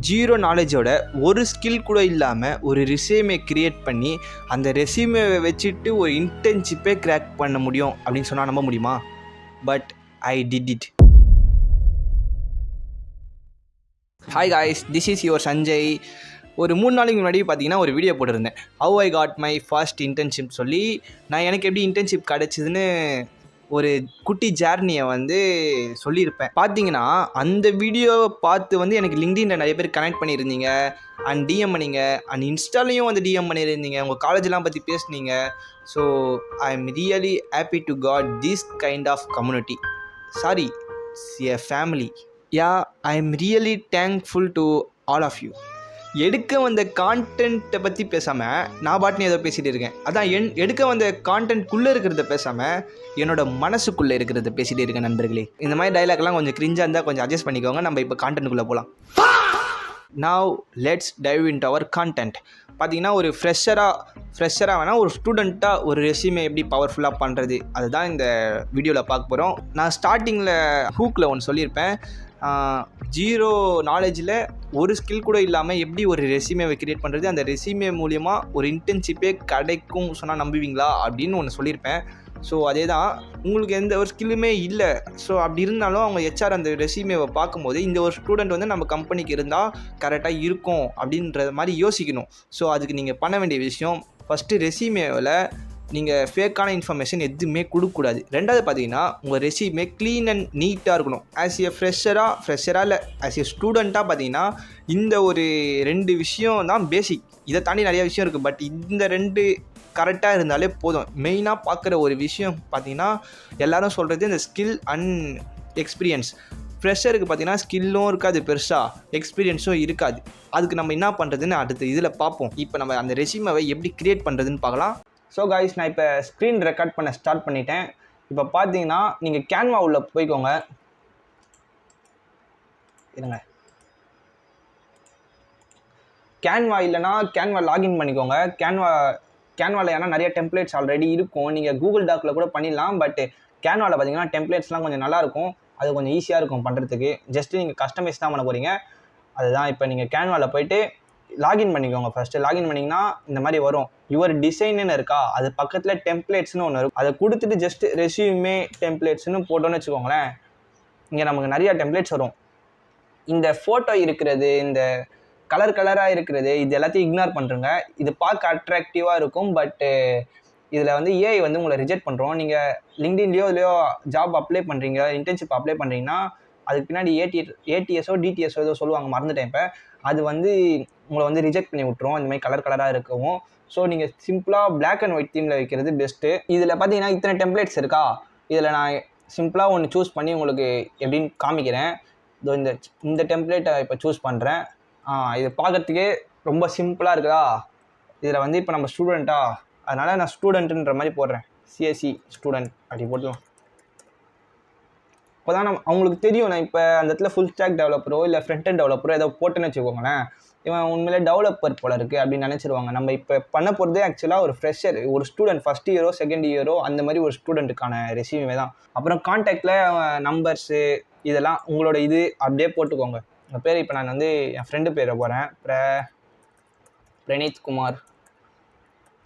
Zero நாலேஜோட ஒரு skill கூட இல்லாமல் ஒரு ரெஸ்யூமே கிரியேட் பண்ணி அந்த ரெஸ்யூமேவை வச்சுட்டு ஒரு இன்டர்ன்ஷிப்பே கிராக் பண்ண முடியும் அப்படின்னு சொன்னால் நம்ப முடியுமா? But I did it. Hi guys, this is your Sanjay. ஒரு 3 நாளைக்கு முன்னாடி பார்த்தீங்கன்னா ஒரு வீடியோ போட்டிருந்தேன். How I got my first internship சொல்லி நான் எனக்கு எப்படி இன்டர்ன்ஷிப் கிடச்சிதுன்னு ஒரு குட்டி ஜேர்னியை சொல்லியிருப்பேன். பார்த்தீங்கன்னா அந்த வீடியோவை பார்த்து எனக்கு லிங்க்டின்ல நிறைய பேர் கனெக்ட் பண்ணியிருந்தீங்க அண்ட் டிஎம் பண்ணிங்க அண்ட் இன்ஸ்டாலையும் டிஎம் பண்ணியிருந்தீங்க. உங்கள் காலேஜெலாம் பற்றி பேசுனீங்க. So I am really happy to got this kind of community. Sorry, a family. Yeah, I am really thankful to all of you. எடுக்க வந்த கான்டென்ட்டை பற்றி பேசாமல் நான் பாட்டுன்னு ஏதோ பேசிகிட்டு இருக்கேன். அதான் எடுக்க வந்த கான்டென்ட்குள்ளே இருக்கிறத பேசாமல் என்னோட மனசுக்குள்ளே இருக்கிறத பேசிகிட்டு இருக்கேன் நண்பர்களே. இந்த மாதிரி டைலாக்லாம் கொஞ்சம் கிரிஞ்சாக இருந்தால் கொஞ்சம் அட்ஜஸ்ட் பண்ணிக்கோங்க. நம்ம இப்போ கான்டென்ட்டுக்குள்ளே போகலாம். Now let's dive into our content. பார்த்தீங்கன்னா ஒரு ஃப்ரெஷராக வேணால் ஒரு ஸ்டூடெண்ட்டாக ஒரு ரெஸ்யூமே எப்படி பவர்ஃபுல்லாக பண்ணுறது அதுதான் இந்த வீடியோவில் பார்க்க போகிறோம். நான் ஸ்டார்டிங்கில் ஹூக்கில் ஒன்று சொல்லியிருப்பேன். ஜீரோ நாலேஜில் ஒரு ஸ்கில் கூட இல்லாமல் எப்படி ஒரு ரெஸ்யூமேவை கிரியேட் பண்ணுறது, அந்த ரெஸ்யூமே மூலயமா ஒரு இன்டர்ன்ஷிப்பே கிடைக்கும் சொன்னால் நம்புவீங்களா அப்படின்னு ஒன்று சொல்லியிருப்பேன். ஸோ அதே தான், உங்களுக்கு எந்த ஒரு ஸ்கில்லுமே இல்லை. ஸோ அப்படி இருந்தாலும் அவங்க ஹெச்ஆர் அந்த ரெஸ்யூமேவை பார்க்கும்போது இந்த ஒரு ஸ்டூடெண்ட் நம்ம கம்பெனிக்கு இருந்தால் கரெக்டாக இருக்கும் அப்படின்ற மாதிரி யோசிக்கணும். ஸோ அதுக்கு நீங்கள் பண்ண வேண்டிய விஷயம், ஃபஸ்ட்டு ரெஸ்யூமேவில் நீங்கள் ஃபேக்கான இன்ஃபர்மேஷன் எதுவுமே கொடுக்கக்கூடாது. ரெண்டாவது பார்த்தீங்கன்னா உங்கள் ரெஸ்யூமே க்ளீன் அண்ட் நீட்டாக இருக்கணும். ஆஸ் எ ஃப்ரெஷராக இல்லை ஆஸ் எ ஸ்டூடெண்ட்டாக பார்த்தீங்கன்னா இந்த ஒரு 2 விஷயம் தான் பேசிக். இதை தாண்டி நிறையா விஷயம் இருக்குது. பட் இந்த 2 கரெக்டாக இருந்தாலே போதும். மெயினாக பார்க்குற ஒரு விஷயம் பார்த்தீங்கன்னா எல்லோரும் சொல்கிறது இந்த ஸ்கில் அண்ட் எக்ஸ்பீரியன்ஸ். ஃப்ரெஷருக்கு பார்த்தீங்கன்னா ஸ்கில்லும் இருக்காது, பெருசாக எக்ஸ்பீரியன்ஸும் இருக்காது. அதுக்கு நம்ம என்ன பண்ணுறதுன்னு அடுத்த இதில் பார்ப்போம். இப்போ நம்ம அந்த ரெஸ்யூமேவை எப்படி க்ரியேட் பண்ணுறதுன்னு பார்க்கலாம். ஸோ காய்ஸ், நான் இப்போ ஸ்க்ரீன் ரெக்கார்ட் பண்ண ஸ்டார்ட் பண்ணிட்டேன். இப்போ பார்த்தீங்கன்னா நீங்கள் கேன்வா உள்ள போய்க்கோங்க. இருங்க, கேன்வா இல்லைனா கேன்வா லாகின் பண்ணிக்கோங்க. கேன்வாவில் ஏன்னா நிறைய டெம்ப்ளேட்ஸ் ஆல்ரெடி இருக்கும். நீங்கள் கூகுள் டாக்கில் கூட பண்ணிடலாம். பட் கேன்வாவில் பார்த்தீங்கன்னா டெம்ப்ளேட்ஸ்லாம் கொஞ்சம் நல்லாயிருக்கும். அது கொஞ்சம் ஈஸியாக இருக்கும் பண்ணுறதுக்கு. ஜஸ்ட்டு நீங்கள் கஸ்டமைஸ் தான் பண்ண போகிறீங்க. அதுதான் இப்போ நீங்கள் கேன்வாவில் போய்ட்டு லாகின் பண்ணிக்கோங்க. ஃபஸ்ட்டு லாகின் பண்ணிங்கன்னா இந்த மாதிரி வரும். யுவர் டிசைன்னு இருக்கா, அது பக்கத்தில் டெம்ப்ளேட்ஸ்னு ஒன்று இருக்கும். அதை கொடுத்துட்டு ஜஸ்ட்டு ரெஸ்யூமே டெம்ப்ளேட்ஸ்னு போட்டோன்னு வச்சுக்கோங்களேன். இங்கே நமக்கு நிறையா டெம்ப்ளேட்ஸ் வரும். இந்த ஃபோட்டோ இருக்கிறது, இந்த கலராக இருக்கிறது, இது எல்லாத்தையும் இக்னோர் பண்ணுறங்க. இது பார்க்க அட்ராக்டிவாக இருக்கும். பட்டு இதில் ஏஐ உங்களை ரிஜெக்ட் பண்ணுறோம். நீங்கள் லிங்க்டின்லையோ ஜாப் அப்ளை பண்ணுறீங்க, இன்டர்ன்ஷிப் அப்ளை பண்ணுறீங்கன்னா அதுக்கு பின்னாடி ஏடிஎஸோ டிடிஎஸோ ஏதோ சொல்லுவாங்க, மறந்துட்டேன். இப்போ அது உங்களை ரிஜெக்ட் பண்ணி விட்ருவோம். இந்த மாதிரி கலராக இருக்கவும். ஸோ நீங்கள் சிம்பிளாக பிளாக் அண்ட் ஒயிட் தீமில் வைக்கிறது பெஸ்ட்டு. இதில் பார்த்தீங்கன்னா இத்தனை டெம்ப்ளேட்ஸ் இருக்கா, இதில் நான் சிம்பிளாக ஒன்று சூஸ் பண்ணி உங்களுக்கு எப்படின்னு காமிக்கிறேன். இதோ இந்த டெம்ப்ளேட்டை இப்போ சூஸ் பண்ணுறேன். இது பார்க்குறதுக்கே ரொம்ப சிம்பிளாக இருக்குதா. இதில் இப்போ நம்ம ஸ்டூடெண்ட்டா, அதனால் நான் ஸ்டூடெண்ட்டுன்ற மாதிரி போடுறேன். சிஎஸ்சி ஸ்டூடெண்ட் அப்படி போட்டுலாம். இப்போ தான் அவங்களுக்கு தெரியும் நான் இப்போ அந்த இடத்துல ஃபுல் ஸ்டாக் டெவலப்பரோ இல்லை ஃப்ரண்ட் அண்ட் டெவலப்பரோ ஏதோ போட்டுன்னு வச்சுக்கோங்களேன், இவன் உண்மையிலே டெவலப்பர் போல இருக்குது அப்படின்னு நினச்சிருவாங்க. நம்ம இப்போ பண்ண போகிறதே ஆக்சுவலாக ஒரு ஃப்ரெஷர், ஒரு ஸ்டூடெண்ட், ஃபஸ்ட் இயரோ செகண்ட் இயரோ அந்த மாதிரி ஒரு ஸ்டூடெண்ட்டுக்கான ரெஸ்யூமே தான். அப்புறம் கான்டாக்டில் நம்பர்ஸு இதெல்லாம் உங்களோட இது அப்படியே போட்டுக்கோங்க. உங்கள் பேர் இப்போ நான் என் ஃப்ரெண்டு பேரை போகிறேன்.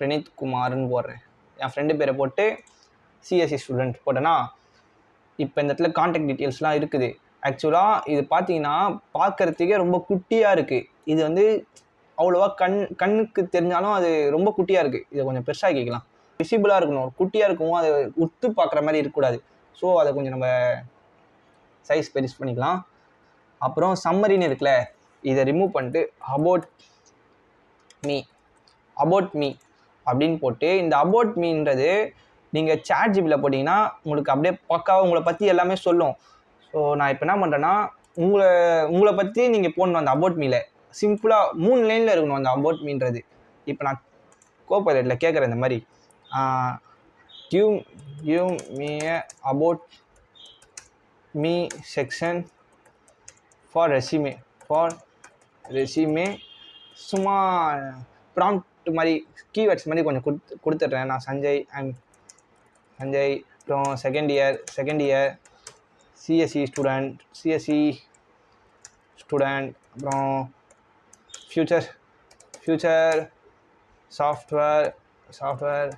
பிரணீத் குமார்னு போடுறேன். என் ஃப்ரெண்டு பேரை போட்டு சிஎஸ்சி ஸ்டூடெண்ட் போட்டேன்னா இப்போ இந்த இடத்துல கான்டாக்ட் டீட்டெயில்ஸ்லாம் இருக்குது. ஆக்சுவலாக இது பார்த்தீங்கன்னா பார்க்குறதுக்கே ரொம்ப குட்டியாக இருக்குது. இது அவ்வளோவா கண்ணுக்கு தெரிஞ்சாலும் அது ரொம்ப குட்டியாக இருக்குது. இதை கொஞ்சம் பெருசாக கேட்கலாம், விசிபிளாக இருக்கணும். குட்டியாக இருக்கவும் அதை உத்து பார்க்குற மாதிரி இருக்கக்கூடாது. ஸோ அதை கொஞ்சம் நம்ம சைஸ் பெருசு பண்ணிக்கலாம். அப்புறம் சம்மரின்னு இருக்குல்ல, இதை ரிமூவ் பண்ணிட்டு அபவுட் மீ அப்படின்னு போட்டு, இந்த அபவுட் மீன்றது நீங்கள் சாட் ஜிபியில் போட்டிங்கன்னா உங்களுக்கு அப்படியே பக்காவாக உங்களை பற்றி எல்லாமே சொல்லும். ஸோ நான் இப்போ என்ன பண்ணுறேன்னா உங்களை பற்றி நீங்கள் போடணும். அந்த அபவுட் மீல சிம்பிளாக 3 லைனில் இருக்கணும் அந்த அபவுட் மீன்றது. இப்போ நான் கோபைலட்டில் கேட்குறேன் இந்த மாதிரி, give me about me section for resume சும்மா ப்ராம்ப்ட் மாதிரி கீவேர்ட்ஸ் மாதிரி கொஞ்சம் கொடுத்துட்றேன். நான் சஞ்சய், அப்புறம் செகண்ட் இயர் சிஎஸ்சி ஸ்டூடெண்ட், அப்புறம் ஃப்யூச்சர் சாஃப்ட்வேர்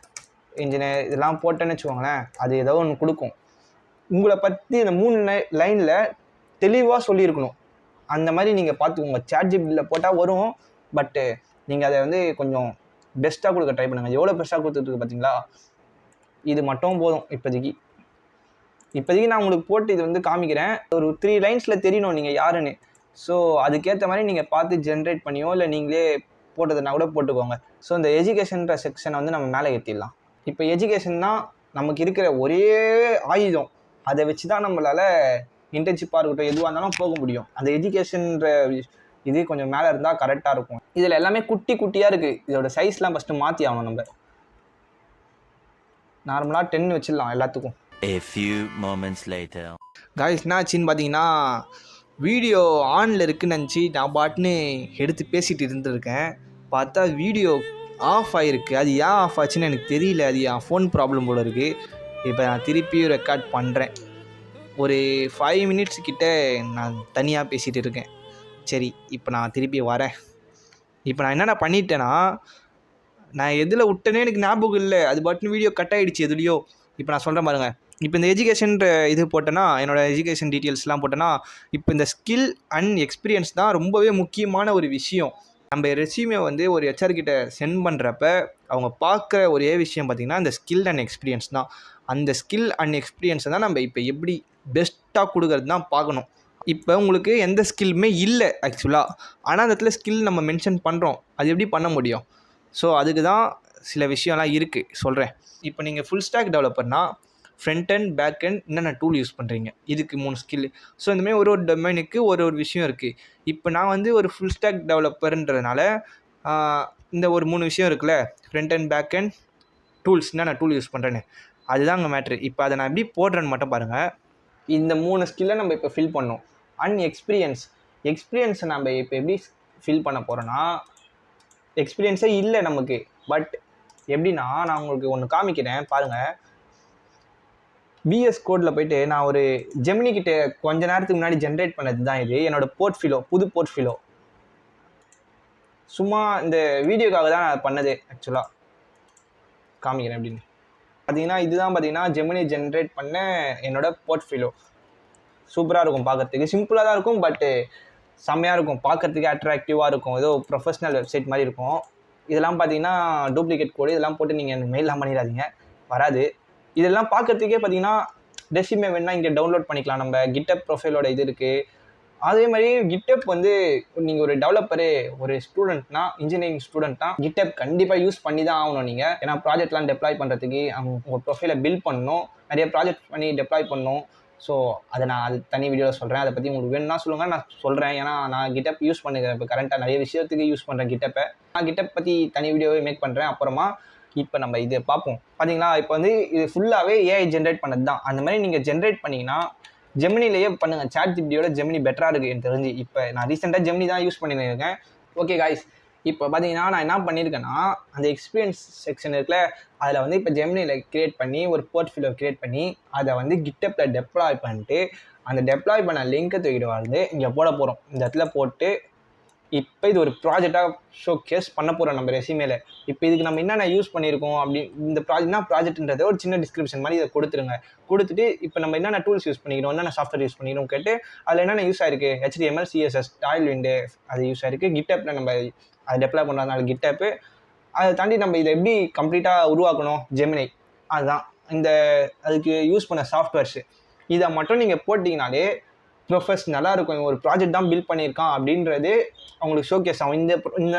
இன்ஜினியர் இதெல்லாம் போட்டேன்னு வச்சுக்கோங்களேன், அது ஏதோ ஒன்று கொடுக்கும். உங்களை பற்றி இந்த 3 லைனில் தெளிவாக சொல்லியிருக்கணும். அந்த மாதிரி நீங்கள் பார்த்துக்கோங்க. ChatGPTயில் போட்டால் வரும், பட்டு நீங்கள் அதை வந்து கொஞ்சம் பெஸ்ட்டாக கொடுக்க ட்ரை பண்ணுங்கள். எவ்வளோ பெஸ்ட்டாக கொடுத்துருக்கு பார்த்தீங்களா? இது மட்டும் போதும் இப்போதைக்கு நான் உங்களுக்கு போட்டு இது வந்து காமிக்கிறேன். ஒரு 3 லைன்ஸில் தெரியணும் நீங்கள் யாருன்னு. ஸோ அதுக்கேற்ற மாதிரி நீங்கள் பார்த்து ஜென்ரேட் பண்ணியோ இல்லை நீங்களே போட்டதுன்னா கூட போட்டுக்கோங்க. ஸோ இந்த எஜுகேஷன்ற செக்ஷனை வந்து நம்ம மேலே ஏற்றிடலாம். இப்போ எஜுகேஷன் தான் நமக்கு இருக்கிற ஒரே ஆயுதம். அதை வச்சு தான் நம்மளால் இன்டர்ன்ஷிப்பாக இருக்கட்டும் எதுவாக இருந்தாலும் போக முடியும். அந்த எஜுகேஷன்ற இது கொஞ்சம் மேலே இருந்தால் கரெக்டாக இருக்கும். இதில் எல்லாமே குட்டி குட்டியாக இருக்குது. இதோட சைஸ்லாம் ஃபஸ்ட்டு மாற்றி ஆகணும். நம்ம நார்மலாக 10 வச்சிடலாம் எல்லாத்துக்கும். A few moments later. Guys என்னாச்சின்னு பார்த்தீங்கன்னா, வீடியோ ஆனில் இருக்குன்னு நினச்சி நான் பாட்டுன்னு எடுத்து பேசிகிட்டு இருந்திருக்கேன். பார்த்தா வீடியோ ஆஃப் ஆகிருக்கு. அது ஏன் ஆஃப் ஆச்சுன்னு எனக்கு தெரியல. அது என் ஃபோன் ப்ராப்ளம் போல இருக்குது. இப்போ நான் திருப்பியும் ரெக்கார்ட் பண்ணுறேன். ஒரு 5 மினிட்ஸ் கிட்ட நான் தனியாக பேசிகிட்டு இருக்கேன். சரி, இப்போ நான் திருப்பி வரேன். இப்போ நான் என்னென்ன பண்ணிட்டேன்னா, நான் எதில் விட்டேனே எனக்கு ஞாபகம் இல்லை. அது பாட்டுன்னு வீடியோ கட் ஆகிடுச்சு எதுலையோ. இப்போ நான் சொல்கிறேன் பாருங்கள். இப்போ இந்த எஜுகேஷன்ற இது போட்டேன்னா, என்னோடய எஜுகேஷன் டீட்டெயில்ஸ்லாம் போட்டேன்னா, இப்போ இந்த ஸ்கில் அண்ட் எக்ஸ்பீரியன்ஸ் தான் ரொம்பவே முக்கியமான ஒரு விஷயம். நம்ம ரெஸ்யூமே வந்து ஒரு ஹெச்ஆர் கிட்ட சென்ட் பண்ணுறப்ப அவங்க பார்க்குற ஒரே விஷயம் பார்த்திங்கன்னா இந்த ஸ்கில் அண்ட் எக்ஸ்பீரியன்ஸ் தான். அந்த ஸ்கில் அண்ட் எக்ஸ்பீரியன்ஸை தான் நம்ம இப்போ எப்படி பெஸ்ட்டாக கொடுக்கறது தான் பார்க்கணும். இப்போ உங்களுக்கு எந்த ஸ்கில்லுமே இல்லை ஆக்சுவலாக, ஆனால் அந்த இடத்துல ஸ்கில் நம்ம மென்ஷன் பண்ணுறோம். அது எப்படி பண்ண முடியும்? ஸோ அதுக்கு தான் சில விஷயம்லாம் இருக்குது, சொல்கிறேன். இப்போ நீங்கள் ஃபுல் ஸ்டாக் டெவலப்பர்னால் ஃப்ரண்ட் அண்ட் பேக் அண்ட் என்னென்ன டூல் யூஸ் பண்ணுறீங்க, இதுக்கு 3 ஸ்கில். ஸோ இந்தமாதிரி ஒரு டொமைனுக்கு ஒரு விஷயம் இருக்குது. இப்போ நான் வந்து ஒரு ஃபுல் ஸ்டாக் டெவலப்பர்ன்றதுனால இந்த ஒரு 3 விஷயம் இருக்குல்ல, front and back and tools, என்னென்ன டூல் யூஸ் பண்ணுறேன்னு, அதுதான் அங்கே மேட்ரு. இப்போ அதை நான் எப்படி போடுறேன்னு மட்டும் பாருங்கள். இந்த 3 ஸ்கில்லை நம்ம இப்போ ஃபில் பண்ணோம். அண்ட் எக்ஸ்பீரியன்ஸை நம்ம இப்போ எப்படி ஃபில் பண்ண போகிறோன்னா, எக்ஸ்பீரியன்ஸே இல்லை நமக்கு. பட் எப்படின்னா, நான் உங்களுக்கு ஒன்று காமிக்கிறேன் பாருங்கள். VS கோடில் போய்ட்டு நான் ஒரு ஜெமினி கிட்ட கொஞ்ச நேரத்துக்கு முன்னாடி ஜென்ரேட் பண்ணது தான் இது. என்னோடய போர்ட்ஃபோலியோ, புது போர்ட்ஃபோலியோ. சும்மா இந்த வீடியோக்காக தான் நான் பண்ணது. ஆக்சுவலாக காமிக்கிறேன் அப்படின்னு பார்த்தீங்கன்னா, இதுதான் பார்த்தீங்கன்னா ஜெமினி ஜென்ரேட் பண்ண என்னோடய போர்ட்ஃபோலியோ. சூப்பராக இருக்கும் பார்க்குறதுக்கு. சிம்பிளாக தான் இருக்கும், பட்டு செம்மையாக இருக்கும். பார்க்குறதுக்கு அட்ராக்டிவாக இருக்கும். ஏதோ ப்ரொஃபஷ்னல் வெப்சைட் மாதிரி இருக்கும். இதெல்லாம் பார்த்தீங்கன்னா டூப்ளிகேட் கோடு. இதெல்லாம் போட்டு நீங்கள் எனக்கு மெயிலாம் பண்ணிடாதீங்க, வராது. இதெல்லாம் பார்க்குறதுக்கே பார்த்தீங்கன்னா ரெஸ்யூமே வேணால் இங்கே டவுன்லோட் பண்ணிக்கலாம். நம்ம கிட்டப் ப்ரொஃபைலோட இது இருக்குது. அதே மாதிரி கிட்டப் வந்து நீங்கள் ஒரு டெவலப்பரு, ஒரு ஸ்டூடெண்ட்னா, இன்ஜினியரிங் ஸ்டூடெண்ட்னா கிட்டப் கண்டிப்பாக யூஸ் பண்ணி தான் ஆகணும் நீங்கள். ஏன்னா ப்ராஜெக்ட்லாம் டெப்ளாய் பண்ணுறதுக்கு உங்கள் ப்ரொஃபைலை பில்ட் பண்ணணும், நிறைய ப்ராஜெக்ட் பண்ணி டெப்ளாய் பண்ணணும். ஸோ அதை நான் அது தனி வீடியோவில் சொல்கிறேன். அதை பற்றி உங்களுக்கு வேணும்னா சொல்லுங்கள், நான் சொல்கிறேன். ஏன்னா நான் கிட்டப் யூஸ் பண்ணுறேன். இப்போ கரண்ட்டாக நிறைய விஷயத்துக்கு யூஸ் பண்ணுறேன் கிட்டப்பை. நான் கிட்டப் பற்றி தனி வீடியோவே மேக் பண்ணுறேன். அப்புறமா இப்போ நம்ம இதை பார்ப்போம். பார்த்தீங்களா, இப்போ வந்து இது ஃபுல்லாகவே ஏஐ ஜென்ரேட் பண்ணது தான். அந்த மாதிரி நீங்கள் ஜென்ரேட் பண்ணிங்கன்னா ஜெமினிலேயே பண்ணுங்கள். ChatGPTயோட ஜெமினி பெட்டராக இருக்குது எனக்கு தெரிஞ்சு. இப்போ நான் ரீசெண்டாக ஜெமினி தான் யூஸ் பண்ணியிருக்கேன். ஓகே காய்ஸ், இப்போ பார்த்தீங்கன்னா நான் என்ன பண்ணியிருக்கேன்னா, அந்த எக்ஸ்பீரியன்ஸ் செக்ஷன் இருக்குல்ல, அதில் வந்து இப்போ ஜெமினியில் க்ரியேட் பண்ணி ஒரு போர்ட்ஃபோலியோ க்ரியேட் பண்ணி அதை வந்து கிட்டப்பில் டெப்ளாய் பண்ணிட்டு அந்த டெப்ளாய் பண்ண லிங்கை தூக்கிட்டு வந்து இங்கே போட போகிறோம். இந்த இடத்துல போட்டு இப்போ இது ஒரு ப்ராஜெக்டாக ஷோ கேஸ் பண்ண போகிறோம் நம்ம ரெஸ்யூமேல. இப்போ இதுக்கு நம்ம என்னென்ன யூஸ் பண்ணியிருக்கோம் இந்த ப்ராஜெக்ட்ன்றதை ஒரு சின்ன டிஸ்கிரிப்ஷன் மாதிரி இதை கொடுத்துருங்க. கொடுத்துட்டு இப்போ நம்ம என்னென்ன டூல்ஸ் யூஸ் பண்ணிக்கிறோம், என்னென்ன சாஃப்ட்வேர் யூஸ் பண்ணிக்கிறோம் கேட்டு அதில் என்னென்ன யூஸ் ஆயிருக்கு, HTML, CSS, Tailwind அது யூஸ் ஆயிருக்கு. கிட்டப்பில் நம்ம அதை டெப்ளாய் பண்ணுறதுனால கிட்டப்பு. அதை தாண்டி நம்ம இதை எப்படி கம்ப்ளீட்டாக உருவாக்கணும், ஜெமினி, அதுதான் அதுக்கு யூஸ் பண்ண சாஃப்ட்வேர்ஸு. இதை மட்டும் நீங்கள் போட்டிங்கனாலே ப்ரொஃபஷ்னலாக இருக்கும். ஒரு ப்ராஜெக்ட் தான் பில்ட் பண்ணியிருக்கான் அப்படின்றது அவங்களுக்கு ஷோகேஸ் ஆகும்.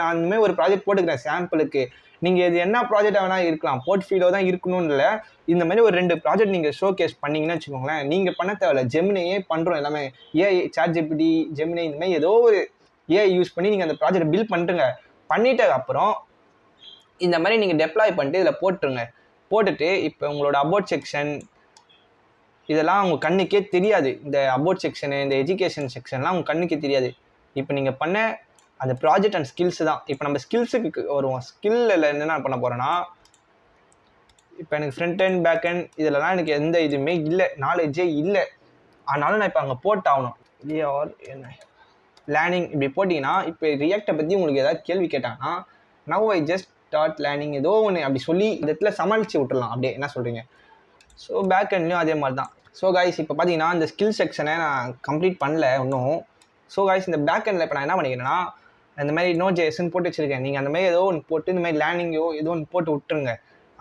அந்தமாதிரி ஒரு ப்ராஜெக்ட் போட்டுக்கிறேன் சாம்பிளுக்கு. நீங்கள் இது என்ன ப்ராஜெக்டாக வேணால் இருக்கலாம், போர்ட்ஃபோலியோ தான் இருக்கணும்னு இல்லை. இந்த மாதிரி ஒரு 2 ப்ராஜெக்ட் நீங்கள் ஷோகேஸ் பண்ணிங்கன்னு வச்சுக்கோங்களேன். நீங்கள் பண்ண தேவையில்ல, ஜெமினியே பண்ணுறோம் எல்லாமே. ஏஐ, ChatGPT, ஜெமினி, இந்த மாதிரி ஏதோ ஒரு ஏஐ யூஸ் பண்ணி நீங்கள் அந்த ப்ராஜெக்ட் பில்ட் பண்ணுறங்க. பண்ணிட்டதுக்கப்புறம் இந்த மாதிரி நீங்கள் டெப்ளாய் பண்ணிட்டு இதில் போட்டுருங்க. போட்டுட்டு இப்போ உங்களோட அபவுட் செக்ஷன் இதெல்லாம் அவங்க கண்ணுக்கே தெரியாது. இந்த அபவுட் செக்ஷனு, இந்த எஜுகேஷன் செக்ஷன்லாம் அவங்க கண்ணுக்கே தெரியாது. இப்போ நீங்கள் பண்ண அந்த ப்ராஜெக்ட் அண்ட் ஸ்கில்ஸு தான். இப்போ நம்ம ஸ்கில்ஸுக்கு வருவோம். ஸ்கில்லில் என்னென்ன பண்ண போகிறோன்னா, இப்போ எனக்கு ஃப்ரண்ட் அண்ட் பேக் அண்ட் இதிலலாம் எனக்கு எந்த இதுவுமே இல்லை, நாலேஜே இல்லை. ஆனாலும் நான் இப்போ அங்கே போட்டாகணும். இல்லையா என்ன லேர்னிங் இப்படி போட்டிங்கன்னா இப்போ ரியாக்டை பற்றி உங்களுக்கு ஏதாவது கேள்வி கேட்டாங்கன்னா now I just start learning ஏதோ ஒன்று அப்படி சொல்லி இந்த இடத்துல சமாளித்து விட்டுடலாம் அப்படியே. என்ன சொல்கிறீங்க? ஸோ பேக் எண்ட்லேயும் அதே மாதிரி தான். ஸோ காய்ஸ் இப்போ பார்த்தீங்கன்னா இந்த ஸ்கில் செக்ஷனை நான் கம்ப்ளீட் பண்ணல இன்னும். ஸோ காய்ஸ் இந்த பேக் எண்டில் இப்போ நான் என்ன பண்ணிக்கிறேன்னா இந்த மாதிரி Node.jsன்னு போட்டு வச்சுருக்கேன். நீங்கள் அந்த மாதிரி ஏதோ ஒன்று போட்டு இந்த மாதிரி லேர்னிங்கோ ஏதோ ஒன்று போட்டு விட்டுருங்க.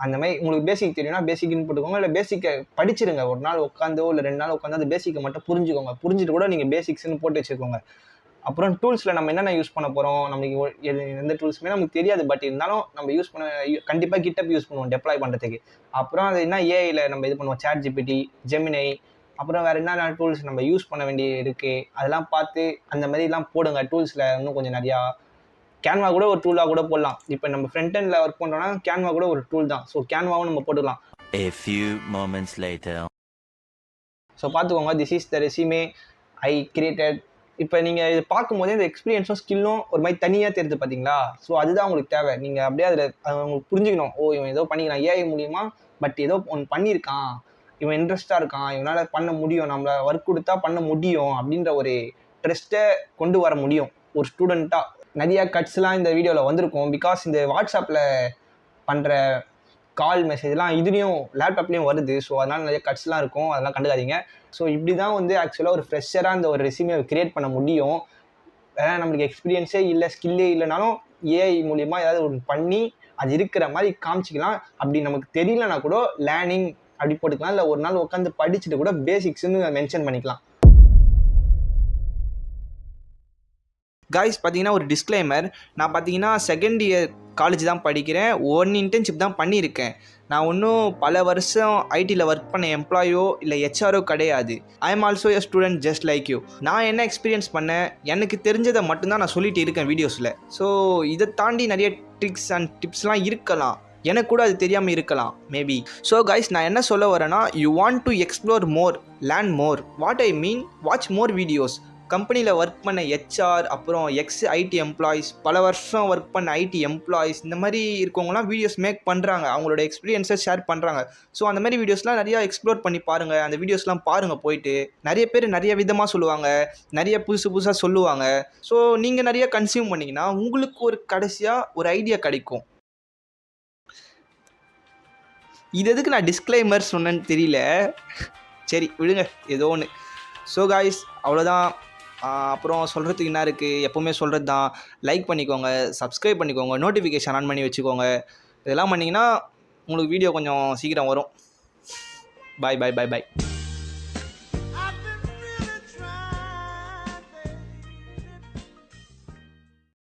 அந்த மாதிரி உங்களுக்கு பேசிக் தெரியும்னா பேசிக்னு போட்டுக்கோங்க, இல்லை பேசிக்கை படிச்சிருங்க. ஒரு நாள் உட்காந்தோ இல்லை 2 நாள் உட்காந்து அந்த பேசிக்கை மட்டும் புரிஞ்சுக்கோங்க. புரிஞ்சுட்டு கூட நீங்கள் பேசிக்ஸ்ன்னு போட்டு வச்சுக்கோங்க. அப்புறம் டூல்ஸில் நம்ம என்னென்ன யூஸ் பண்ண போகிறோம், நமக்கு எந்த டூல்ஸுமே நமக்கு தெரியாது. பட் இருந்தாலும் நம்ம யூஸ் பண்ண கண்டிப்பாக GitHub யூஸ் பண்ணுவோம் டெப்ளாய் பண்ணுறதுக்கு. அப்புறம் அது என்ன ஏஐயில் நம்ம இது பண்ணுவோம், ChatGPT, Gemini, அப்புறம் வேறு என்னென்ன டூல்ஸ் நம்ம யூஸ் பண்ண வேண்டிய இருக்குது அதெல்லாம் பார்த்து அந்த மாதிரிலாம் போடுங்க. டூல்ஸில் இன்னும் கொஞ்சம் நிறையா கேன்வா கூட ஒரு டூலாக கூட போடலாம். இப்போ நம்ம ஃப்ரண்ட் எண்டில் ஒர்க் பண்ணுறோன்னா கேன்வா கூட ஒரு டூல் தான். ஸோ கேன்வாவும் நம்ம போட்டுக்கலாம். A few moments later. So பார்த்துக்கோங்க, this is the resume I created. இப்போ நீங்கள் இது பார்க்கும்போதே இந்த எக்ஸ்பீரியன்ஸும் ஸ்கில்லும் ஒரு மாதிரி தனியாக தெரியுது பார்த்தீங்களா? ஸோ அதுதான் உங்களுக்கு தேவை. நீங்கள் அப்படியே அதில் உங்களுக்கு புரிஞ்சுக்கணும். ஓ, இவன் ஏதோ பண்ணிக்கிறான் ஏஐ மூலியமா, பட் ஏதோ ஒன்று பண்ணியிருக்கான், இவன் இன்ட்ரெஸ்ட்டாக இருக்கான், இவனால் பண்ண முடியும், நம்மளை ஒர்க் கொடுத்தா பண்ண முடியும் அப்படின்ற ஒரு ட்ரெஸ்ட்டை கொண்டு வர முடியும் ஒரு ஸ்டூடெண்ட்டாக. நிறையா கட்ஸ்லாம் இந்த வீடியோவில் வந்திருக்கும். பிகாஸ் இந்த வாட்ஸ்அப்பில் பண்ணுற கால் மெசேஜ்லாம் இதுலேயும் லேப்டாப்லேயும் வருது. ஸோ அதனால் நிறைய கட்ஸ்லாம் இருக்கும், அதெல்லாம் கண்டுக்காதீங்க. ஸோ இப்படி தான் வந்து ஆக்சுவலாக ஒரு ஃப்ரெஷராக இந்த ஒரு ரெஸ்யூமே க்ரியேட் பண்ண முடியும். ஏன்னா நம்மளுக்கு எக்ஸ்பீரியன்ஸே இல்லை, ஸ்கில்லே இல்லைனாலும் ஏஐ மூலிமா ஏதாவது ஒன்று பண்ணி அது இருக்கிற மாதிரி காமிச்சிக்கலாம். அப்படி நமக்கு தெரியலனா கூட லேர்னிங் அப்படி போட்டுக்கலாம், இல்லை ஒரு நாள் உட்காந்து படிச்சுட்டு கூட பேசிக்ஸ்ன்னு மென்ஷன் பண்ணிக்கலாம். காய்ஸ் பார்த்தீங்கன்னா ஒரு டிஸ்க்ளைமர், நான் பார்த்தீங்கன்னா செகண்ட் இயர் காலேஜ் தான் படிக்கிறேன். 1 இன்டர்ன்ஷிப் தான் பண்ணியிருக்கேன். நான் ஒன்றும் பல வருஷம் ஐடியில் ஒர்க் பண்ண எம்ப்ளாயோ இல்லை ஹெச்ஆரோ கிடையாது. I am also a student just like you. நான் என்ன எக்ஸ்பீரியன்ஸ் பண்ணேன், எனக்கு தெரிஞ்சதை மட்டும்தான் நான் சொல்லிட்டு இருக்கேன் வீடியோஸில். ஸோ இதை தாண்டி நிறைய ட்ரிக்ஸ் அண்ட் டிப்ஸ்லாம் இருக்கலாம், எனக்கு கூட அது தெரியாமல் இருக்கலாம் மேபி. ஸோ கைஸ், நான் என்ன சொல்ல வரேன்னா, you want to explore more, learn more. What I mean, watch more videos. கம்பெனியில் ஒர்க் பண்ண ஹெச்ஆர், அப்புறம் ஐடி எம்ப்ளாயிஸ், பல வருஷம் ஒர்க் பண்ண ஐடி எம்ப்ளாயிஸ், இந்த மாதிரி இருக்கவங்களாம் வீடியோஸ் மேக் பண்ணுறாங்க, அவங்களோட எக்ஸ்பீரியன்ஸை ஷேர் பண்ணுறாங்க. ஸோ அந்த மாதிரி வீடியோஸ்லாம் நிறையா எக்ஸ்ப்ளோர் பண்ணி பாருங்கள். அந்த வீடியோஸ்லாம் பாருங்கள் போயிட்டு. நிறைய பேர் நிறைய விதமாக சொல்லுவாங்க, நிறைய புதுசாக சொல்லுவாங்க. ஸோ நீங்கள் நிறைய கன்சியூம் பண்ணிங்கன்னா உங்களுக்கு ஒரு கடைசியாக ஒரு ஐடியா கிடைக்கும். இது எதுக்கு நான் டிஸ்க்ளைமர் சொன்னேன்னு தெரியல, சரி விடுங்க, ஏதோ ஒன்று. ஸோ காய்ஸ், அவ்வளோதான். அப்புறம் சொல்கிறதுக்கு என்ன இருக்குது, எப்போவுமே சொல்கிறது தான். லைக் பண்ணிக்கோங்க, சப்ஸ்கிரைப் பண்ணிக்கோங்க, நோட்டிஃபிகேஷன் ஆன் பண்ணி வச்சுக்கோங்க. இதெல்லாம் பண்ணிங்கன்னா உங்களுக்கு வீடியோ கொஞ்சம் சீக்கிரம் வரும். பாய் பாய் பாய் பாய்.